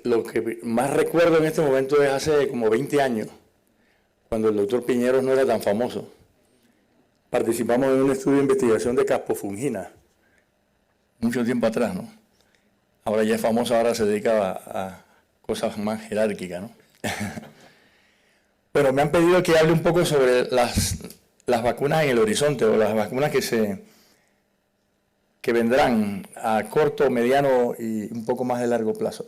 lo que más recuerdo en este momento es hace como 20 años, cuando el doctor Piñeros no era tan famoso. Participamos en un estudio de investigación de caspofungina, mucho tiempo atrás, ¿no? Ahora ya es famoso, ahora se dedica a cosas más jerárquicas, ¿no? Bueno, me han pedido que hable un poco sobre las vacunas en el horizonte, o las vacunas que vendrán a corto, mediano y un poco más de largo plazo.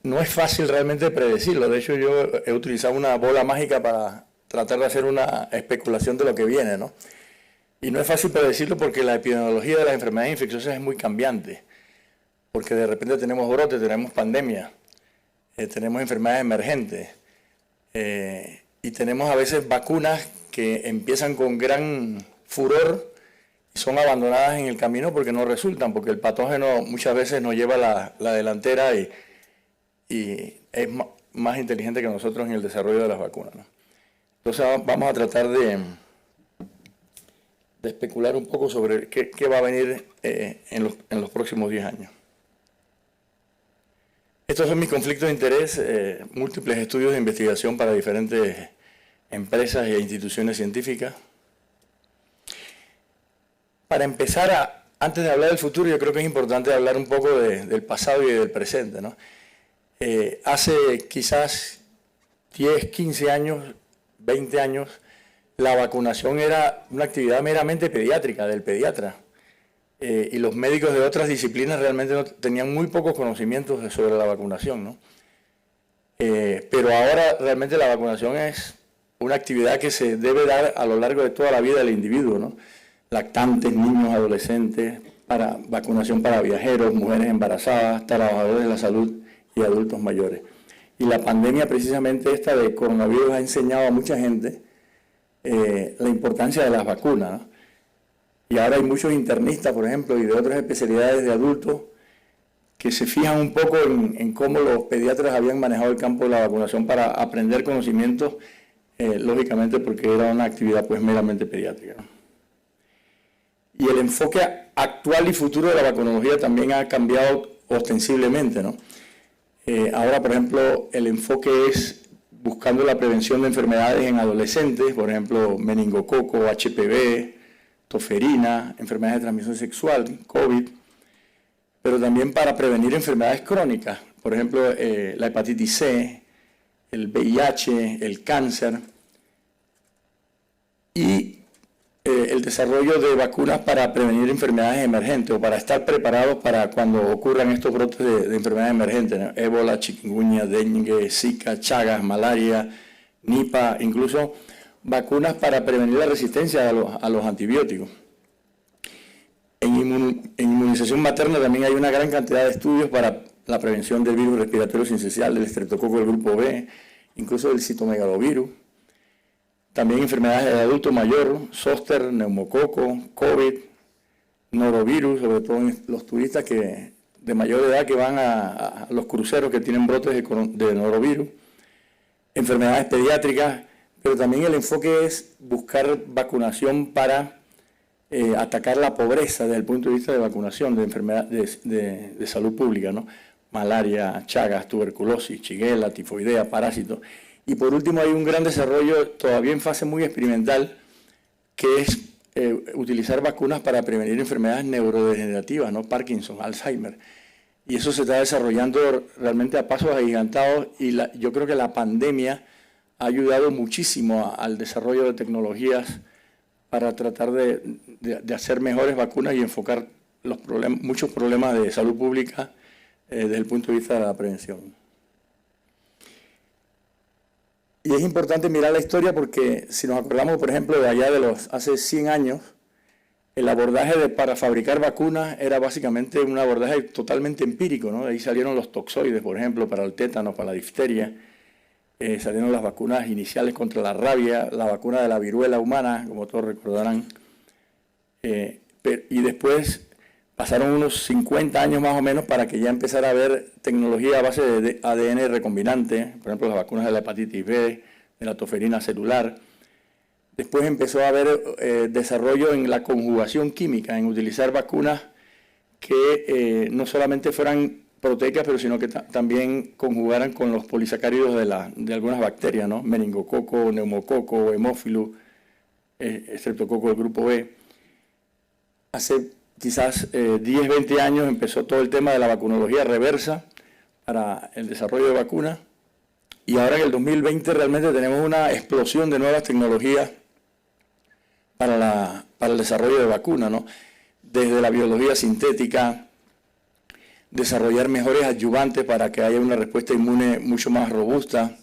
No es fácil realmente predecirlo. De hecho, yo he utilizado una bola mágica para tratar de hacer una especulación de lo que viene, ¿no? Y no es fácil predecirlo porque la epidemiología de las enfermedades infecciosas es muy cambiante. Porque de repente tenemos brotes, tenemos pandemia, tenemos enfermedades emergentes y tenemos a veces vacunas que empiezan con gran furor y son abandonadas en el camino porque no resultan, porque el patógeno muchas veces nos lleva la delantera y es más inteligente que nosotros en el desarrollo de las vacunas, ¿no? Entonces vamos a tratar de especular un poco sobre qué va a venir en los próximos 10 años. Estos son mis conflictos de interés, múltiples estudios de investigación para diferentes empresas e instituciones científicas. Para empezar, antes de hablar del futuro, yo creo que es importante hablar un poco del pasado y del presente, ¿no? Hace quizás 10, 15 años, 20 años, la vacunación era una actividad meramente pediátrica, del pediatra. Y los médicos de otras disciplinas realmente tenían muy pocos conocimientos sobre la vacunación, ¿no? Pero ahora realmente la vacunación es una actividad que se debe dar a lo largo de toda la vida del individuo, ¿no? Lactantes, niños, adolescentes, vacunación para viajeros, mujeres embarazadas, trabajadores de la salud y adultos mayores. Y la pandemia, precisamente esta de coronavirus, ha enseñado a mucha gente la importancia de las vacunas, ¿no? Y ahora hay muchos internistas, por ejemplo, y de otras especialidades de adultos que se fijan un poco en cómo los pediatras habían manejado el campo de la vacunación para aprender conocimientos, lógicamente porque era una actividad pues meramente pediátrica, ¿no? Y el enfoque actual y futuro de la vacunología también ha cambiado ostensiblemente, ¿no? Ahora, por ejemplo, el enfoque es buscando la prevención de enfermedades en adolescentes, por ejemplo, meningococo, HPV, toferina, enfermedades de transmisión sexual, COVID, pero también para prevenir enfermedades crónicas, por ejemplo, la hepatitis C, el VIH, el cáncer, y el desarrollo de vacunas para prevenir enfermedades emergentes o para estar preparados para cuando ocurran estos brotes de enfermedades emergentes, ¿no? Ébola, chikungunya, dengue, zika, chagas, malaria, Nipah, incluso vacunas para prevenir la resistencia a los antibióticos. En inmunización materna también hay una gran cantidad de estudios para la prevención del virus respiratorio sincicial, del estreptococo del grupo B, incluso del citomegalovirus. También enfermedades del adulto mayor, zóster, neumococo, COVID, norovirus, sobre todo en los turistas de mayor edad que van a los cruceros que tienen brotes de norovirus, enfermedades pediátricas, pero también el enfoque es buscar vacunación para atacar la pobreza desde el punto de vista de vacunación, de enfermedades de salud pública, ¿no? Malaria, chagas, tuberculosis, shigella, tifoidea, parásitos. Y por último hay un gran desarrollo todavía en fase muy experimental que es utilizar vacunas para prevenir enfermedades neurodegenerativas, ¿no? Parkinson, Alzheimer. Y eso se está desarrollando realmente a pasos agigantados y yo creo que la pandemia ha ayudado muchísimo al desarrollo de tecnologías para tratar de hacer mejores vacunas y enfocar muchos problemas de salud pública desde el punto de vista de la prevención. Y es importante mirar la historia porque si nos acordamos, por ejemplo, de allá hace 100 años, el abordaje para fabricar vacunas era básicamente un abordaje totalmente empírico, ¿no? De ahí salieron los toxoides, por ejemplo, para el tétano, para la difteria. Salieron las vacunas iniciales contra la rabia, la vacuna de la viruela humana, como todos recordarán. Y después pasaron unos 50 años más o menos para que ya empezara a haber tecnología a base de ADN recombinante, por ejemplo, las vacunas de la hepatitis B, de la toferina celular. Después empezó a haber desarrollo en la conjugación química, en utilizar vacunas que no solamente fueran proteicas, pero sino que también conjugaran con los polisacáridos de algunas bacterias, ¿no? Meningococo, neumococo, hemófilus, estreptococo del grupo B. Hace quizás 10, 20 años empezó todo el tema de la vacunología reversa para el desarrollo de vacunas, y ahora en el 2020 realmente tenemos una explosión de nuevas tecnologías para el desarrollo de vacunas, ¿no? Desde la biología sintética, desarrollar mejores adyuvantes para que haya una respuesta inmune mucho más robusta,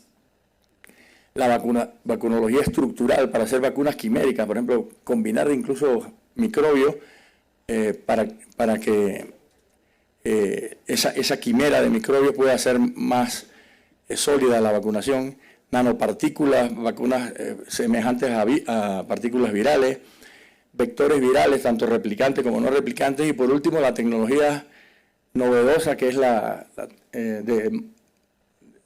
la vacunología estructural para hacer vacunas quiméricas, por ejemplo, combinar incluso microbios para que esa quimera de microbios pueda ser más sólida la vacunación, nanopartículas, vacunas semejantes a partículas virales, vectores virales, tanto replicantes como no replicantes, y por último la tecnología novedosa que es la de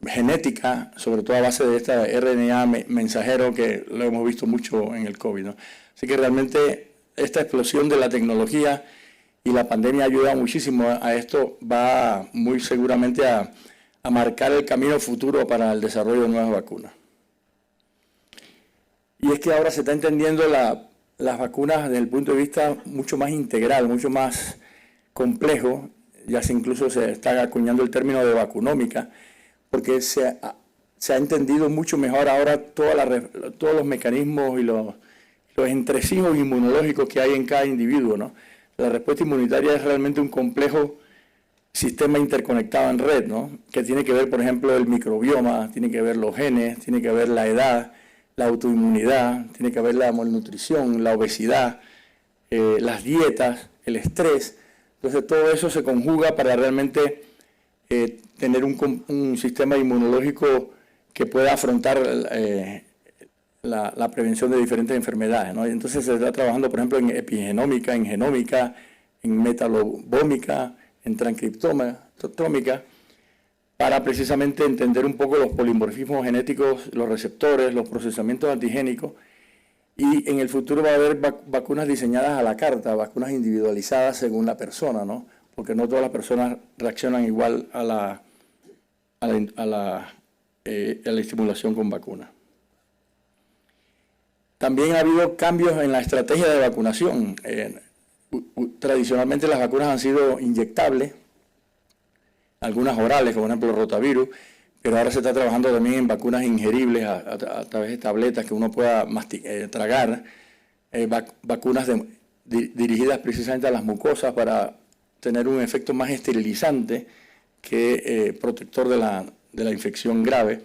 genética, sobre todo a base de esta RNA mensajero, que lo hemos visto mucho en el COVID, ¿no? Así que realmente esta explosión de la tecnología y la pandemia ayuda muchísimo a esto, va muy seguramente a marcar el camino futuro para el desarrollo de nuevas vacunas. Y es que ahora se está entendiendo las vacunas desde el punto de vista mucho más integral, mucho más complejo. Ya incluso se está acuñando el término de vacunómica, porque se ha entendido mucho mejor ahora todos los mecanismos y los entresijos inmunológicos que hay en cada individuo, ¿no? La respuesta inmunitaria es realmente un complejo sistema interconectado en red, ¿no? Que tiene que ver, por ejemplo, el microbioma, tiene que ver los genes, tiene que ver la edad, la autoinmunidad, tiene que ver la malnutrición, la obesidad, las dietas, el estrés. Entonces todo eso se conjuga para realmente tener un sistema inmunológico que pueda afrontar la prevención de diferentes enfermedades, ¿no? Entonces se está trabajando, por ejemplo, en epigenómica, en genómica, en metalobómica, en transcriptómica, para precisamente entender un poco los polimorfismos genéticos, los receptores, los procesamientos antigénicos. Y en el futuro va a haber vacunas diseñadas a la carta, vacunas individualizadas según la persona, ¿no? Porque no todas las personas reaccionan igual a la estimulación con vacunas. También ha habido cambios en la estrategia de vacunación. Tradicionalmente las vacunas han sido inyectables, algunas orales, como por ejemplo el rotavirus, pero ahora se está trabajando también en vacunas ingeribles a través de tabletas que uno pueda tragar, vacunas dirigidas precisamente a las mucosas para tener un efecto más esterilizante que protector de la infección grave.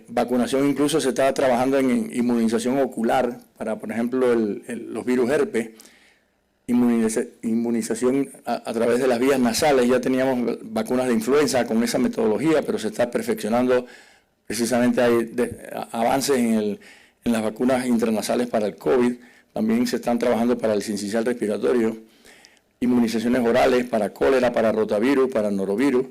Vacunación incluso se está trabajando en inmunización ocular para, por ejemplo, los virus herpes, inmunización a través de las vías nasales. Ya teníamos vacunas de influenza con esa metodología, pero se está perfeccionando. Precisamente hay avances en las vacunas intranasales para el COVID. También se están trabajando para el sincicial respiratorio, inmunizaciones orales para cólera, para rotavirus, para norovirus,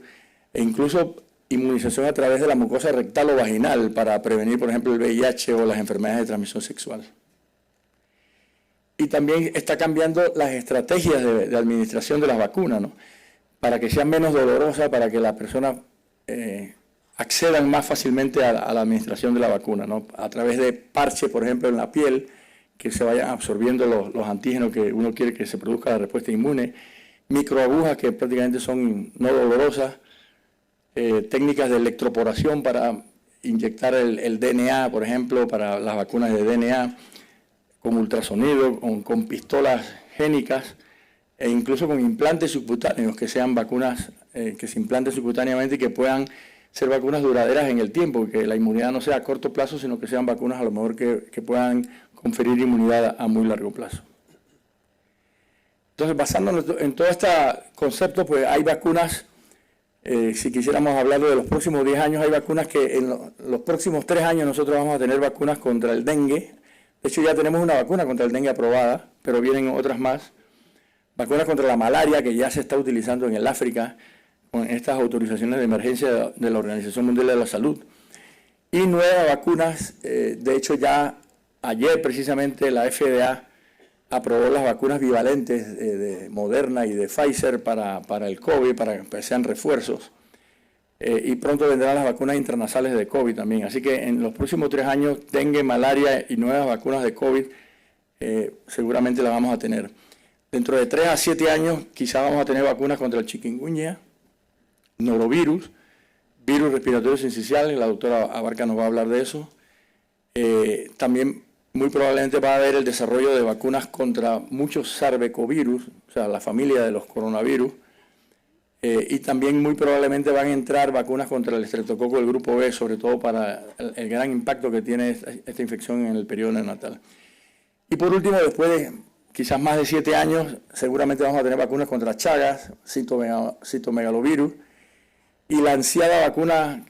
e incluso inmunización a través de la mucosa rectal o vaginal para prevenir, por ejemplo, el VIH o las enfermedades de transmisión sexual. Y también está cambiando las estrategias de administración de las vacunas, ¿no? Para que sean menos dolorosas, para que las personas accedan más fácilmente a la administración de la vacuna, ¿no? A través de parches, por ejemplo, en la piel, que se vayan absorbiendo los antígenos que uno quiere que se produzca la respuesta inmune, microagujas que prácticamente son no dolorosas, técnicas de electroporación para inyectar el DNA, por ejemplo, para las vacunas de DNA, con ultrasonido, con pistolas génicas, e incluso con implantes subcutáneos, que sean vacunas que se implanten subcutáneamente y que puedan ser vacunas duraderas en el tiempo, que la inmunidad no sea a corto plazo, sino que sean vacunas a lo mejor que puedan conferir inmunidad a muy largo plazo. Entonces, basándonos en todo este concepto, pues hay vacunas, si quisiéramos hablar de los próximos 10 años, hay vacunas que en los próximos 3 años nosotros vamos a tener vacunas contra el dengue. De hecho, ya tenemos una vacuna contra el dengue aprobada, pero vienen otras más. Vacunas contra la malaria, que ya se está utilizando en el África, con estas autorizaciones de emergencia de la Organización Mundial de la Salud. Y nuevas vacunas, de hecho ya ayer precisamente la FDA aprobó las vacunas bivalentes de Moderna y de Pfizer para el COVID, para que sean refuerzos. Y pronto vendrán las vacunas intranasales de COVID también. Así que en los próximos 3 años, dengue, malaria y nuevas vacunas de COVID seguramente las vamos a tener. Dentro de 3 a 7 años quizás vamos a tener vacunas contra el chikungunya, norovirus, virus respiratorio sincicial, la doctora Abarca nos va a hablar de eso. También muy probablemente va a haber el desarrollo de vacunas contra muchos sarbecovirus, o sea, la familia de los coronavirus. Y también muy probablemente van a entrar vacunas contra el estreptococo del grupo B, sobre todo para el gran impacto que tiene esta infección en el periodo neonatal. Y por último, después de quizás más de 7 años, seguramente vamos a tener vacunas contra Chagas, citomegalovirus, y la ansiada vacuna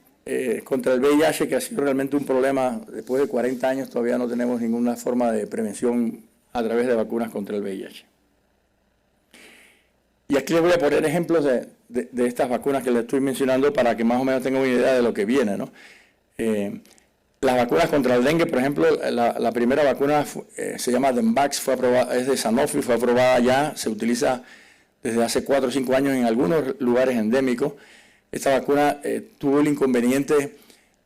contra el VIH, que ha sido realmente un problema. Después de 40 años todavía no tenemos ninguna forma de prevención a través de vacunas contra el VIH. Y aquí les voy a poner ejemplos de estas vacunas que les estoy mencionando para que más o menos tengan una idea de lo que viene, ¿no? Las vacunas contra el dengue, por ejemplo, la primera vacuna se llama Denvax, fue aprobada, es de Sanofi, fue aprobada ya, se utiliza desde hace 4 o 5 años en algunos lugares endémicos. Esta vacuna tuvo el inconveniente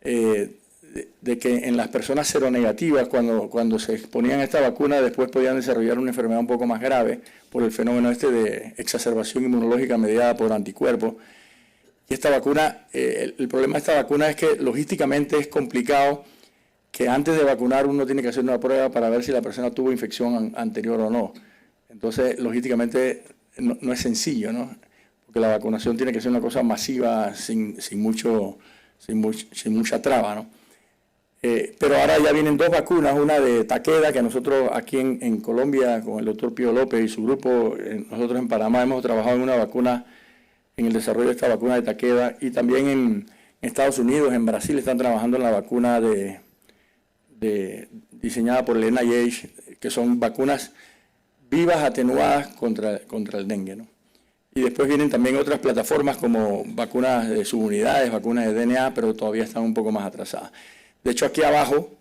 de que en las personas seronegativas, cuando se exponían a esta vacuna, después podían desarrollar una enfermedad un poco más grave por el fenómeno de exacerbación inmunológica mediada por anticuerpos. Y esta vacuna, el problema de esta vacuna es que logísticamente es complicado, que antes de vacunar uno tiene que hacer una prueba para ver si la persona tuvo infección anterior o no. Entonces, logísticamente no es sencillo, ¿no? Porque la vacunación tiene que ser una cosa masiva, sin mucha traba, ¿no? Pero ahora ya vienen 2 vacunas, una de Takeda, que nosotros aquí en Colombia, con el doctor Pío López y su grupo, nosotros en Panamá hemos trabajado en una vacuna, en el desarrollo de esta vacuna de Takeda, y también en Estados Unidos, en Brasil, están trabajando en la vacuna diseñada por el NIH, que son vacunas vivas atenuadas contra el dengue, ¿no? Y después vienen también otras plataformas como vacunas de subunidades, vacunas de DNA, pero todavía están un poco más atrasadas. De hecho, aquí abajo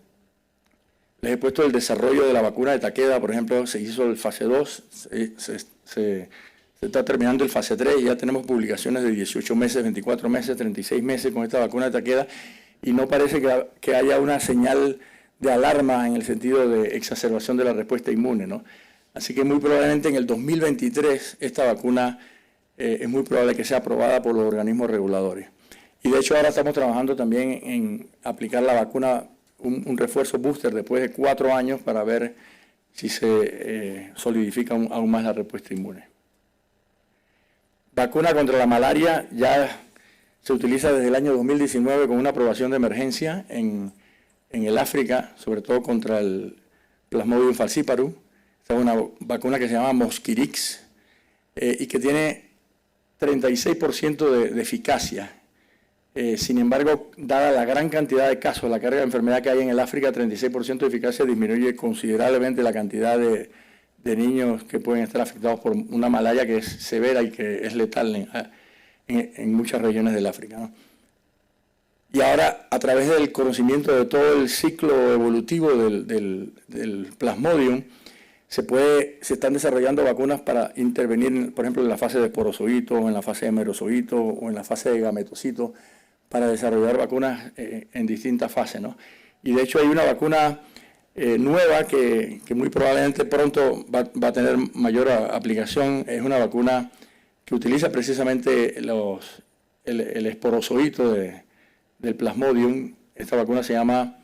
les he puesto el desarrollo de la vacuna de Takeda. Por ejemplo, se hizo el fase 2, se está terminando el fase 3 y ya tenemos publicaciones de 18 meses, 24 meses, 36 meses con esta vacuna de Takeda, y no parece que haya una señal de alarma en el sentido de exacerbación de la respuesta inmune, ¿no? Así que muy probablemente en el 2023 esta vacuna es muy probable que sea aprobada por los organismos reguladores. Y de hecho ahora estamos trabajando también en aplicar la vacuna, un refuerzo booster después de 4 años para ver si se solidifica aún más la respuesta inmune. Vacuna contra la malaria ya se utiliza desde el año 2019 con una aprobación de emergencia en el África, sobre todo contra el Plasmodium falciparum. Esta es una vacuna que se llama Mosquirix y que tiene 36% de eficacia. Sin embargo, dada la gran cantidad de casos, la carga de enfermedad que hay en el África, 36% de eficacia disminuye considerablemente la cantidad de niños que pueden estar afectados por una malaria que es severa y que es letal en muchas regiones del África, ¿no? Y ahora, a través del conocimiento de todo el ciclo evolutivo del Plasmodium, se están desarrollando vacunas para intervenir, por ejemplo, en la fase de esporozoito, o en la fase de merozoito, o en la fase de gametocito, para desarrollar vacunas en distintas fases, ¿no? Y de hecho hay una vacuna nueva que muy probablemente pronto va a tener mayor aplicación. Es una vacuna que utiliza precisamente el esporozoito del Plasmodium. Esta vacuna se llama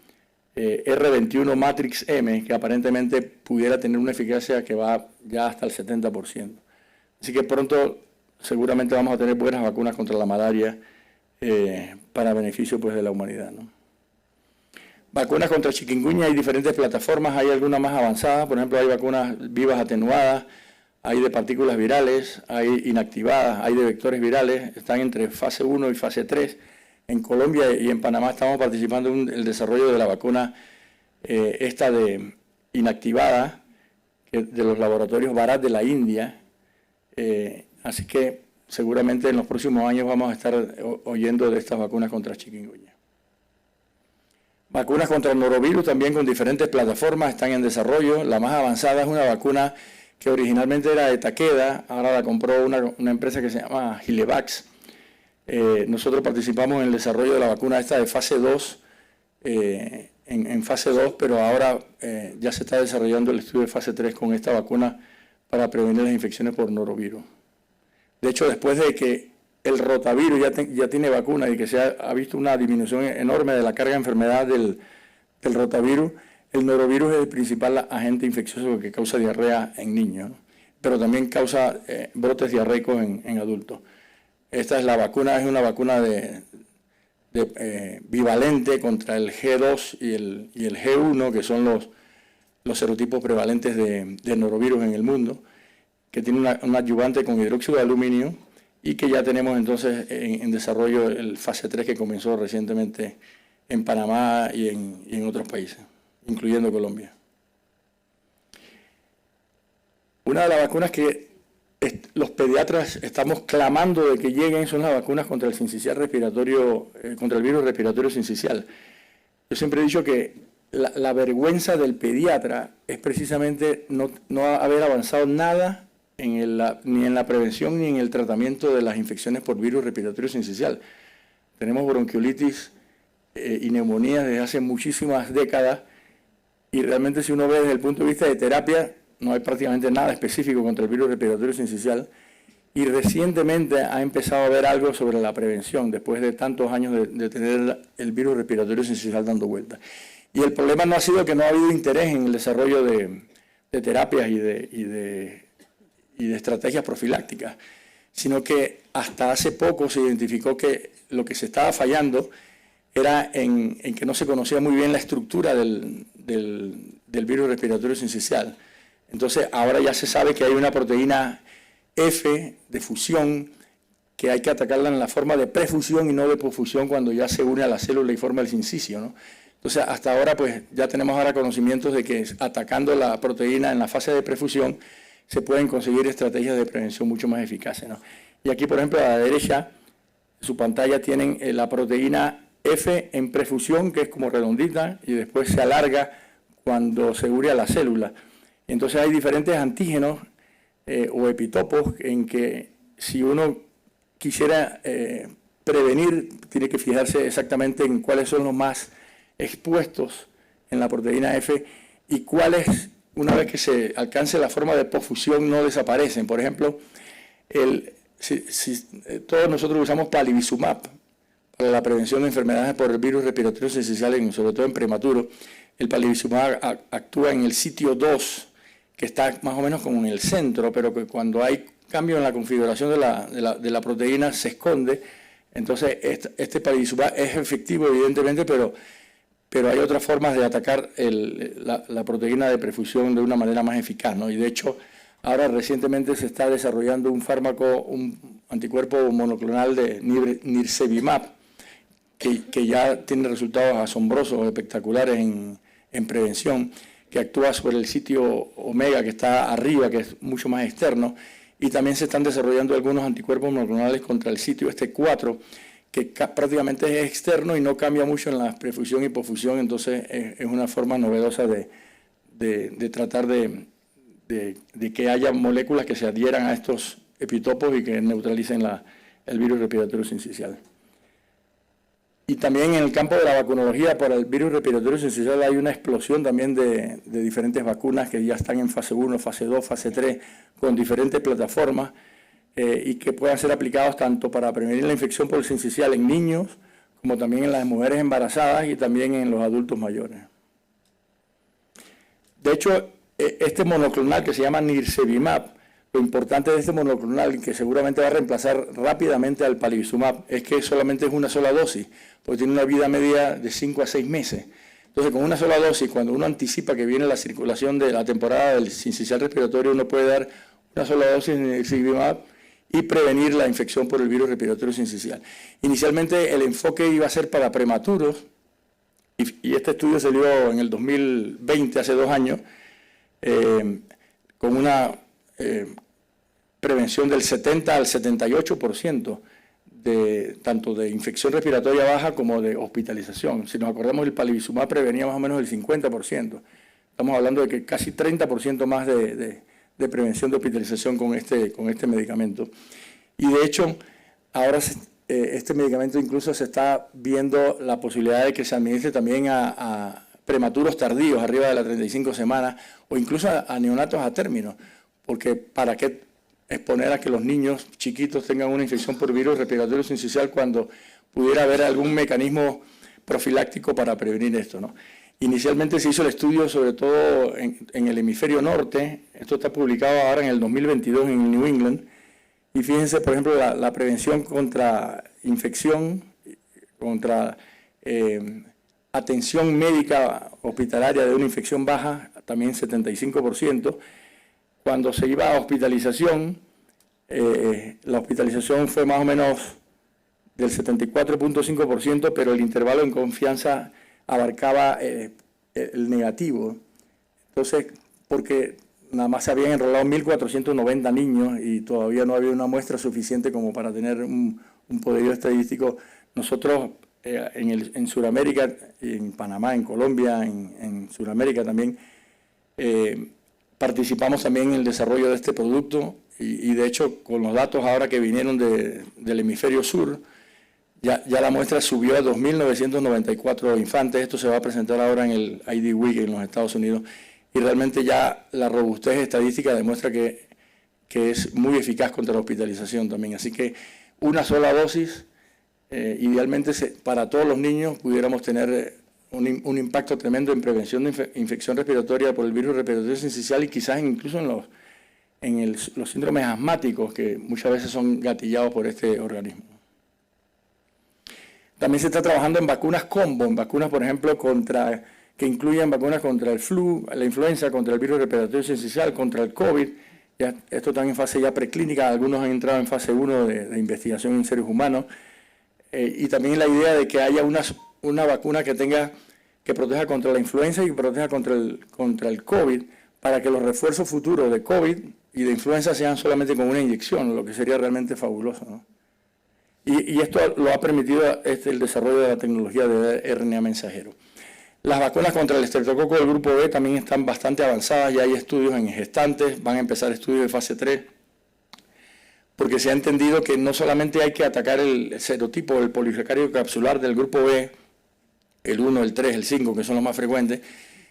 R21 Matrix M, que aparentemente pudiera tener una eficacia que va ya hasta el 70%. Así que pronto seguramente vamos a tener buenas vacunas contra la malaria para beneficio, pues, de la humanidad, ¿no? Vacunas contra chikungunya, hay diferentes plataformas, hay algunas más avanzadas. Por ejemplo, hay vacunas vivas atenuadas, hay de partículas virales, hay inactivadas, hay de vectores virales, están entre fase 1 y fase 3. En Colombia y en Panamá estamos participando en el desarrollo de la vacuna esta de inactivada, de los laboratorios Bharat de la India. Así que seguramente en los próximos años vamos a estar oyendo de estas vacunas contra chikungunya. Vacunas contra el norovirus también con diferentes plataformas están en desarrollo. La más avanzada es una vacuna que originalmente era de Takeda, ahora la compró una empresa que se llama Gilevax. Nosotros participamos en el desarrollo de la vacuna esta de fase 2, en fase 2, pero ahora ya se está desarrollando el estudio de fase 3 con esta vacuna para prevenir las infecciones por norovirus. De hecho, después de que el rotavirus ya tiene vacuna y que se ha visto una disminución enorme de la carga de enfermedad del rotavirus, el norovirus es el principal agente infeccioso que causa diarrea en niños, ¿no? Pero también causa brotes diarreicos en adultos. Esta es la vacuna, es una vacuna bivalente contra el G2 y el G1, que son los serotipos prevalentes de norovirus en el mundo, que tiene un adyuvante con hidróxido de aluminio y que ya tenemos entonces en desarrollo el fase 3 que comenzó recientemente en Panamá y en otros países, incluyendo Colombia. Una de las vacunas que los pediatras estamos clamando de que lleguen son las vacunas contra el sincicial respiratorio, contra el virus respiratorio sincicial. Yo siempre he dicho que la vergüenza del pediatra es precisamente no haber avanzado nada ni en la prevención ni en el tratamiento de las infecciones por virus respiratorio sincicial. Tenemos bronquiolitis y neumonía desde hace muchísimas décadas y realmente si uno ve desde el punto de vista de terapia no hay prácticamente nada específico contra el virus respiratorio sincicial y recientemente ha empezado a haber algo sobre la prevención después de tantos años de tener el virus respiratorio sincicial dando vueltas. Y el problema no ha sido que no ha habido interés en el desarrollo de terapias y de estrategias profilácticas, sino que hasta hace poco se identificó que lo que se estaba fallando era en que no se conocía muy bien la estructura del virus respiratorio sincicial. Entonces ahora ya se sabe que hay una proteína F de fusión que hay que atacarla en la forma de prefusión y no de posfusión cuando ya se une a la célula y forma el sincicio, ¿no? Entonces hasta ahora pues ya tenemos ahora conocimientos de que atacando la proteína en la fase de prefusión se pueden conseguir estrategias de prevención mucho más eficaces, ¿no? Y aquí, por ejemplo, a la derecha de su pantalla tienen la proteína F en prefusión, que es como redondita, y después se alarga cuando se une a la célula. Entonces hay diferentes antígenos o epitopos en que si uno quisiera prevenir, tiene que fijarse exactamente en cuáles son los más expuestos en la proteína F y cuáles, una vez que se alcance la forma de posfusión, no desaparecen. Por ejemplo, todos nosotros usamos palivizumab para la prevención de enfermedades por el virus respiratorio sincicial, sobre todo en prematuro. El palivizumab actúa en el sitio 2, que está más o menos como en el centro, pero que cuando hay cambio en la configuración de la proteína se esconde. Entonces, este palivizumab es efectivo, evidentemente, pero hay otras formas de atacar la proteína de prefusión de una manera más eficaz, ¿no? Y de hecho, ahora recientemente se está desarrollando un fármaco, un anticuerpo monoclonal de nirsevimab, que ya tiene resultados asombrosos, espectaculares en prevención, que actúa sobre el sitio omega que está arriba, que es mucho más externo, y también se están desarrollando algunos anticuerpos monoclonales contra el sitio 4, que prácticamente es externo y no cambia mucho en la prefusión y posfusión, entonces es una forma novedosa de tratar de que haya moléculas que se adhieran a estos epitopos y que neutralicen el virus respiratorio sincicial. Y también en el campo de la vacunología para el virus respiratorio sincicial hay una explosión también de diferentes vacunas que ya están en fase 1, fase 2, fase 3, con diferentes plataformas y que puedan ser aplicados tanto para prevenir la infección por el sincicial en niños, como también en las mujeres embarazadas y también en los adultos mayores. De hecho, este monoclonal que se llama nirsevimab, lo importante de este monoclonal, que seguramente va a reemplazar rápidamente al palivizumab, es que solamente es una sola dosis, porque tiene una vida media de 5 a 6 meses. Entonces, con una sola dosis, cuando uno anticipa que viene la circulación de la temporada del sincicial respiratorio, uno puede dar una sola dosis de nirsevimab y prevenir la infección por el virus respiratorio sincicial. Inicialmente, el enfoque iba a ser para prematuros, y este estudio salió en el 2020, hace 2 años, con una prevención del 70 al 78% tanto de infección respiratoria baja como de hospitalización. Si nos acordamos, el palivizumab prevenía más o menos el 50%. Estamos hablando de que casi 30% más de prevención de hospitalización con este medicamento. Y de hecho, ahora este medicamento incluso se está viendo la posibilidad de que se administre también a prematuros tardíos, arriba de las 35 semanas, o incluso a neonatos a término, porque ¿para qué exponer a que los niños chiquitos tengan una infección por virus respiratorio sincicial cuando pudiera haber algún mecanismo profiláctico para prevenir esto, ¿no? Inicialmente se hizo el estudio sobre todo en el hemisferio norte. Esto está publicado ahora en el 2022 en New England, y fíjense, por ejemplo, la prevención contra infección, contra atención médica hospitalaria de una infección baja, también 75%. Cuando se iba a hospitalización, la hospitalización fue más o menos del 74.5%, pero el intervalo en confianza abarcaba el negativo. Entonces, porque nada más se habían enrolado 1.490 niños y todavía no había una muestra suficiente como para tener un poderío estadístico, nosotros en Sudamérica, en Panamá, en Colombia, en Sudamérica también, participamos también en el desarrollo de este producto y de hecho con los datos ahora que vinieron del hemisferio sur, ya la muestra subió a 2.994 infantes. Esto se va a presentar ahora en el ID Week en los Estados Unidos y realmente ya la robustez estadística demuestra que es muy eficaz contra la hospitalización también. Así que una sola dosis, idealmente para todos los niños pudiéramos tener un impacto tremendo en prevención de infección respiratoria por el virus respiratorio sincicial y quizás incluso en los síndromes asmáticos que muchas veces son gatillados por este organismo. También se está trabajando en vacunas combo, en vacunas, por ejemplo, que incluyen vacunas contra el flu, la influenza, contra el virus respiratorio sincicial, contra el COVID. Esto está en fase ya preclínica, algunos han entrado en fase 1 de investigación en seres humanos. Y también la idea de que haya una vacuna que proteja contra la influenza y que proteja contra el COVID, para que los refuerzos futuros de COVID y de influenza sean solamente con una inyección, lo que sería realmente fabuloso, ¿no? Y esto lo ha permitido el desarrollo de la tecnología de RNA mensajero. Las vacunas contra el estreptococo del grupo B también están bastante avanzadas, ya hay estudios en gestantes, van a empezar estudios de fase 3, porque se ha entendido que no solamente hay que atacar el serotipo, el polisacario capsular del grupo B, el 1, el 3, el 5, que son los más frecuentes,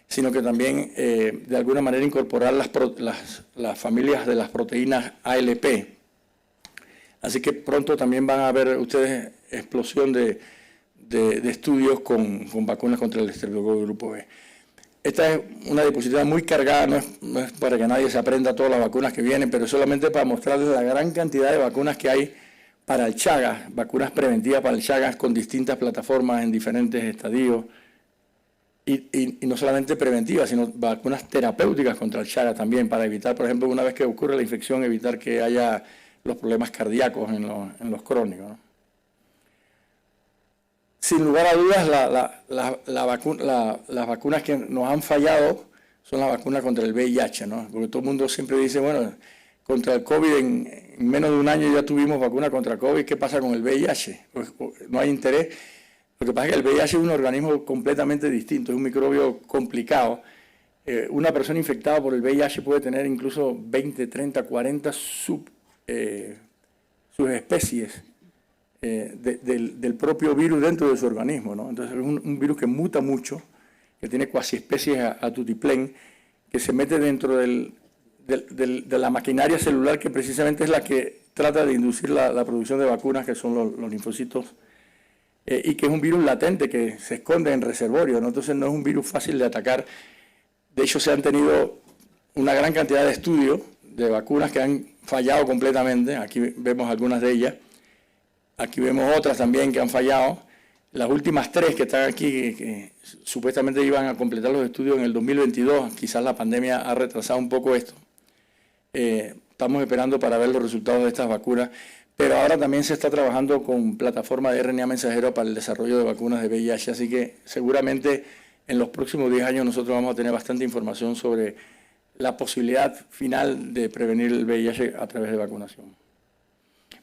sino que también de alguna manera incorporar las familias de las proteínas ALP. Así que pronto también van a ver ustedes explosión de estudios con vacunas contra el estreptococo del grupo B. Esta es una diapositiva muy cargada, no es para que nadie se aprenda todas las vacunas que vienen, pero solamente para mostrarles la gran cantidad de vacunas que hay para el Chagas, vacunas preventivas para el Chagas con distintas plataformas en diferentes estadios. Y no solamente preventivas, sino vacunas terapéuticas contra el Chagas también, para evitar, por ejemplo, una vez que ocurre la infección, evitar que haya los problemas cardíacos en los crónicos, ¿no? Sin lugar a dudas, las vacunas que nos han fallado son las vacunas contra el VIH, ¿no? Porque todo el mundo siempre dice, bueno, contra el COVID en menos de un año ya tuvimos vacuna contra el COVID, ¿qué pasa con el VIH? Pues, no hay interés. Lo que pasa es que el VIH es un organismo completamente distinto, es un microbio complicado. Una persona infectada por el VIH puede tener incluso 20, 30, 40 subespecies del propio virus dentro de su organismo, ¿no? Entonces es un virus que muta mucho, que tiene cuasi especies a tutiplén, que se mete dentro de la maquinaria celular que precisamente es la que trata de inducir la producción de vacunas, que son los linfocitos, y que es un virus latente que se esconde en reservorio, ¿no? Entonces no es un virus fácil de atacar. De hecho, se han tenido una gran cantidad de estudios de vacunas que han fallado completamente. Aquí vemos algunas de ellas. Aquí vemos otras también que han fallado. Las últimas 3 que están aquí, que supuestamente iban a completar los estudios en el 2022, quizás la pandemia ha retrasado un poco esto. Estamos esperando para ver los resultados de estas vacunas, pero ahora también se está trabajando con plataforma de RNA mensajero para el desarrollo de vacunas de VIH, así que seguramente en los próximos 10 años nosotros vamos a tener bastante información sobre la posibilidad final de prevenir el VIH a través de vacunación.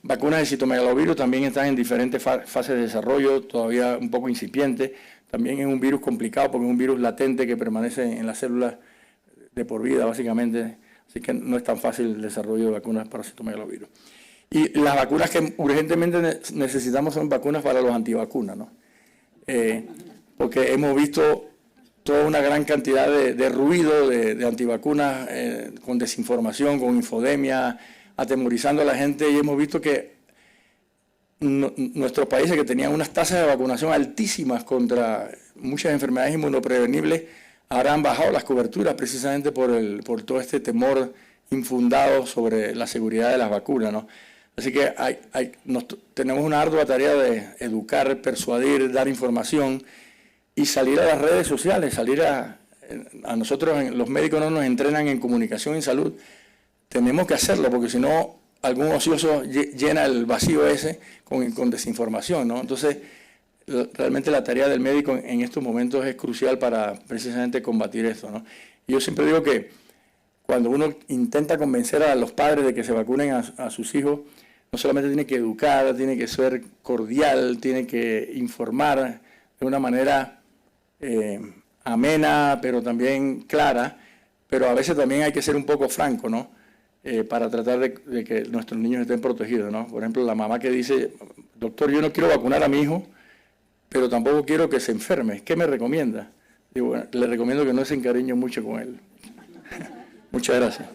vacunas de citomegalovirus también están en diferentes fases de desarrollo, todavía un poco incipiente. También es un virus complicado porque es un virus latente que permanece en las células de por vida, básicamente. Así que no es tan fácil el desarrollo de vacunas para citomegalovirus. Y las vacunas que urgentemente necesitamos son vacunas para los antivacunas, ¿no? Porque hemos visto toda una gran cantidad de ruido de antivacunas, con desinformación, con infodemia, atemorizando a la gente, y hemos visto que nuestros países que tenían unas tasas de vacunación altísimas contra muchas enfermedades inmunoprevenibles, ahora han bajado las coberturas precisamente por todo este temor infundado sobre la seguridad de las vacunas, ¿no? Así que tenemos una ardua tarea de educar, persuadir, dar información y salir a las redes sociales, a nosotros, los médicos no nos entrenan en comunicación y salud, tenemos que hacerlo porque si no, algún ocioso llena el vacío ese con desinformación, ¿no? Entonces, realmente la tarea del médico en estos momentos es crucial para precisamente combatir esto, ¿no? Y yo siempre digo que cuando uno intenta convencer a los padres de que se vacunen a sus hijos, no solamente tiene que educar, tiene que ser cordial, tiene que informar de una manera amena, pero también clara, pero a veces también hay que ser un poco franco, ¿no? Para tratar de que nuestros niños estén protegidos, ¿no? Por ejemplo, la mamá que dice, doctor, yo no quiero vacunar a mi hijo, pero tampoco quiero que se enferme. ¿Qué me recomienda? Digo, bueno, le recomiendo que no se encariñe mucho con él. Muchas gracias.